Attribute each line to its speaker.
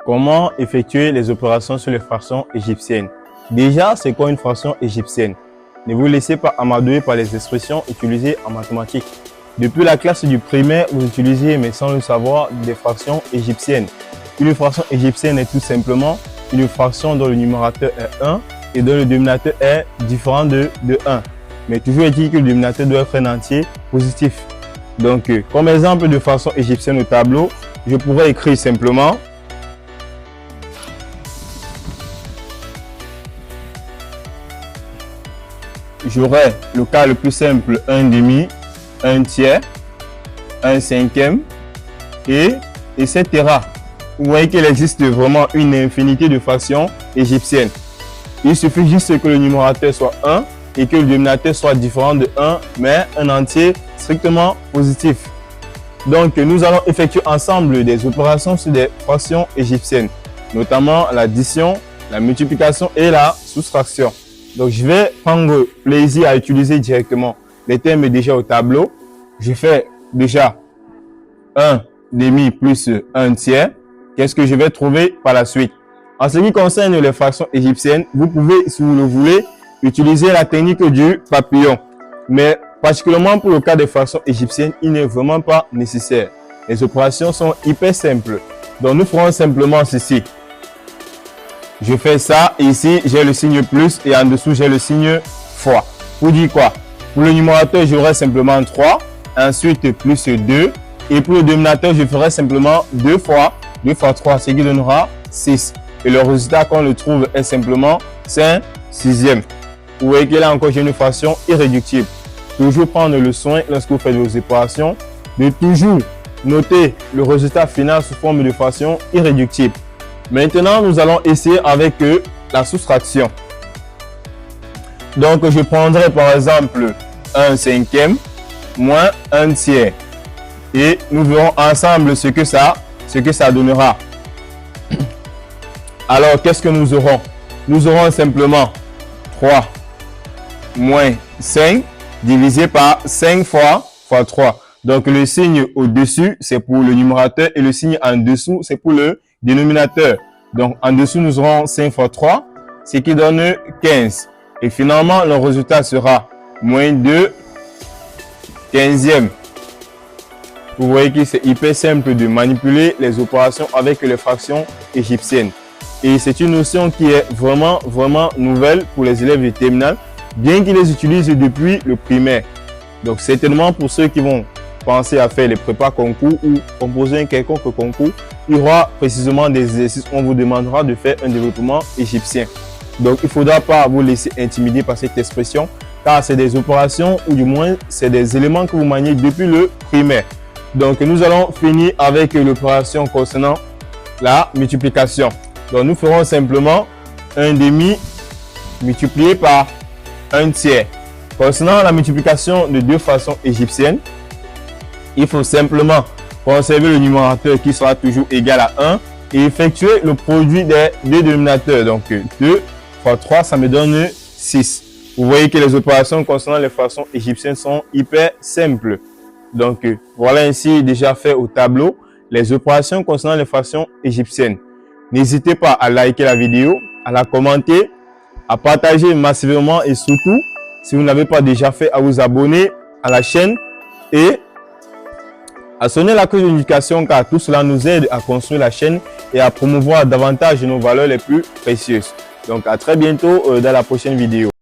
Speaker 1: Comment effectuer les opérations sur les fractions égyptiennes? Déjà, c'est quoi une fraction égyptienne? Ne vous laissez pas amadouer par les expressions utilisées en mathématiques. Depuis la classe du primaire, vous utilisez, mais sans le savoir, des fractions égyptiennes. Une fraction égyptienne est tout simplement une fraction dont le numérateur est 1 et dont le dénominateur est différent de 1. Mais toujours est-il que le dénominateur doit être un entier positif. Donc, comme exemple de fraction égyptienne au tableau, je pourrais écrire simplement j'aurai le cas le plus simple, 1 demi, 1 tiers, 1 cinquième, et etc. Vous voyez qu'il existe vraiment une infinité de fractions égyptiennes. Il suffit juste que le numérateur soit 1 et que le dénominateur soit différent de 1, mais un entier strictement positif. Donc, nous allons effectuer ensemble des opérations sur des fractions égyptiennes, notamment l'addition, la multiplication et la soustraction. Donc, je vais prendre plaisir à utiliser directement les termes déjà au tableau. Je fais déjà 1 demi plus 1 tiers. Qu'est-ce que je vais trouver par la suite? En ce qui concerne les fractions égyptiennes, vous pouvez, si vous le voulez, utiliser la technique du papillon. Mais particulièrement pour le cas des fractions égyptiennes, il n'est vraiment pas nécessaire. Les opérations sont hyper simples. Donc, nous ferons simplement ceci. Je fais ça, et ici j'ai le signe plus et en dessous j'ai le signe fois. Pour dire quoi? Pour le numérateur, j'aurai simplement 3, ensuite plus 2, et pour le dénominateur, je ferai simplement 2 fois 3, ce qui donnera 6. Et le résultat qu'on le trouve est simplement 5 sixièmes. Vous voyez que là encore j'ai une fraction irréductible. Toujours prendre le soin lorsque vous faites vos opérations de toujours noter le résultat final sous forme de fraction irréductible. Maintenant, nous allons essayer avec la soustraction. Donc, je prendrai par exemple 1 cinquième moins 1 tiers. Et nous verrons ensemble ce que ça donnera. Alors, qu'est-ce que nous aurons? Nous aurons simplement 3 moins 5 divisé par 5 fois 3. Donc, le signe au-dessus, c'est pour le numérateur et le signe en dessous, c'est pour le dénominateur. Donc, en dessous, nous aurons 5 fois 3, ce qui donne 15. Et finalement, le résultat sera moins 2 quinzièmes. Vous voyez que c'est hyper simple de manipuler les opérations avec les fractions égyptiennes. Et c'est une notion qui est vraiment nouvelle pour les élèves de terminale, bien qu'ils les utilisent depuis le primaire. Donc, certainement pour ceux qui vont penser à faire les prépas concours ou composer un quelconque concours, il y aura précisément des exercices où on vous demandera de faire un développement égyptien. Donc, il ne faudra pas vous laisser intimider par cette expression, car c'est des opérations ou du moins, c'est des éléments que vous maniez depuis le primaire. Donc, nous allons finir avec l'opération concernant la multiplication. Donc, nous ferons simplement 1 demi multiplié par 1 tiers. Concernant la multiplication de deux façons égyptiennes, il faut simplement conserver le numérateur qui sera toujours égal à 1 et effectuer le produit des deux dénominateurs. Donc 2 fois 3, ça me donne 6. Vous voyez que les opérations concernant les fractions égyptiennes sont hyper simples. Donc voilà ainsi déjà fait au tableau les opérations concernant les fractions égyptiennes. N'hésitez pas à liker la vidéo, à la commenter, à partager massivement et surtout, si vous n'avez pas déjà fait, à vous abonner à la chaîne et à sonner la cloche de notification, car tout cela nous aide à construire la chaîne et à promouvoir davantage nos valeurs les plus précieuses. Donc à très bientôt dans la prochaine vidéo.